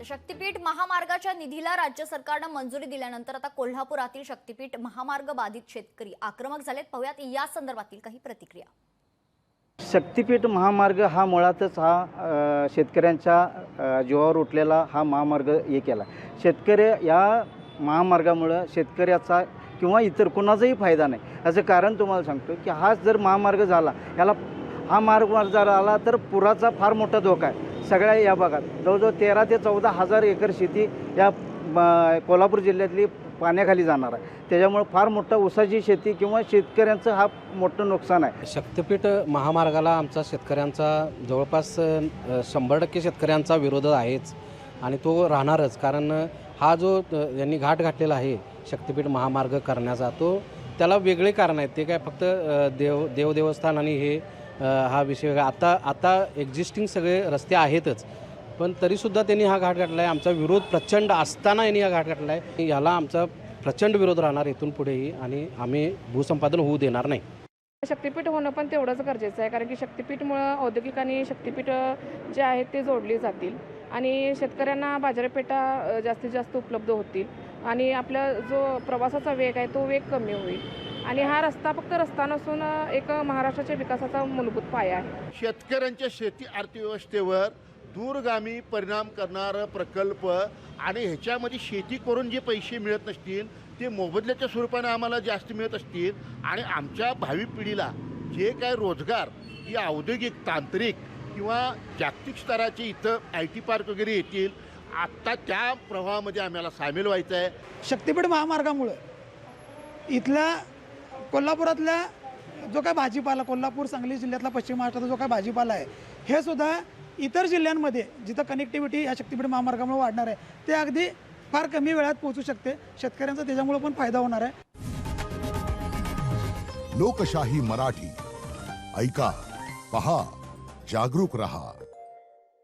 शक्तीपीठ महामार्गाच्या निधीला राज्य सरकारने मंजुरी दिल्यानंतर आता कोल्हापुरातील शक्तीपीठ महामार्ग बाधित शेतकरी आक्रमक झालेत। पाहूयात या संदर्भातील काही प्रतिक्रिया। शक्तीपीठ महामार्ग हा मुळातच हा शेतकऱ्यांच्या जीवावर उठलेला हा महामार्ग हे केला। शेतकरी या महामार्गामुळे शेतकऱ्याचा किंवा इतर कोणाचाही फायदा नाही। असं कारण तुम्हाला सांगतो की हा जर महामार्ग झाला, याला हा मार्ग जर आला तर पुराचा फार मोठा धोका आहे। सगळ्या या भागात जवळजवळ 13 ते 14 हजार एकर शेती या कोल्हापूर जिल्ह्यातली पाण्याखाली जाणार आहे। त्याच्यामुळे फार मोठा ऊसाची शेती किंवा शेतकऱ्यांचं हा मोठं नुकसान आहे। शक्तीपीठ महामार्गाला आमचा शेतकऱ्यांचा जवळपास 100% शेतकऱ्यांचा विरोध आहेच आणि तो राहणारच। कारण हा जो यांनी घाट घातलेला आहे शक्तीपीठ महामार्ग करण्याचा, तो त्याला वेगळे कारण आहेत। ते काय फक्त देवस्थान आणि हे हा विषय आता एक्झिस्टिंग सगळे रस्ते आहेतच, पण तरीसुद्धा त्यांनी हा घाट घातला आहे। आमचा विरोध प्रचंड असताना यांनी हा घाट घातला आहे। याला आमचा प्रचंड विरोध राहणार इथून पुढेही आणि आम्ही भूसंपादन होऊ देणार नाही। शक्तीपीठ होणं पण तेवढंच गरजेचं आहे, कारण की शक्तीपीठमुळं औद्योगिक आणि शक्तीपीठ जे आहेत ते जोडली जातील आणि शेतकऱ्यांना बाजारपेठा जास्तीत जास्त उपलब्ध होतील आणि आपला जो प्रवासाचा वेग आहे तो वेग कमी होईल आणि हा रस्ता फक्त रस्ता नसून एक महाराष्ट्राच्या विकासाचा मूलभूत पाया आहे। शेतकऱ्यांच्या शेती अर्थव्यवस्थेवर दूरगामी परिणाम करणारा प्रकल्प आणि ह्याच्यामध्ये शेती करून जे पैसे मिळत नसतील ते मोबदल्याच्या स्वरूपाने आम्हाला जास्त मिळत असतील आणि आमच्या भावी पिढीला जे काय रोजगार या औद्योगिक, तांत्रिक किंवा जागतिक स्तराचे इथं IT पार्क वगैरे येतील, आत्ता त्या प्रवाहामध्ये आम्हाला सामील व्हायचं आहे। शक्तीपीठ महामार्गामुळे इथल्या कोल्हापुरातल्या जो काय भाजीपाला, कोल्हापूर सांगली जिल्ह्यातला पश्चिम महाराष्ट्राचा जो काय भाजीपाला आहे, हे सुद्धा इतर जिल्ह्यांमध्ये जिथं कनेक्टिव्हिटी या शक्तीपीठ महामार्गामुळे वाढणार आहे ते अगदी फार कमी वेळात पोहोचू शकते। शेतकऱ्यांचा त्याच्यामुळे पण फायदा होणार आहे। लोकशाही मराठी ऐका, पहा, जागरूक रहा।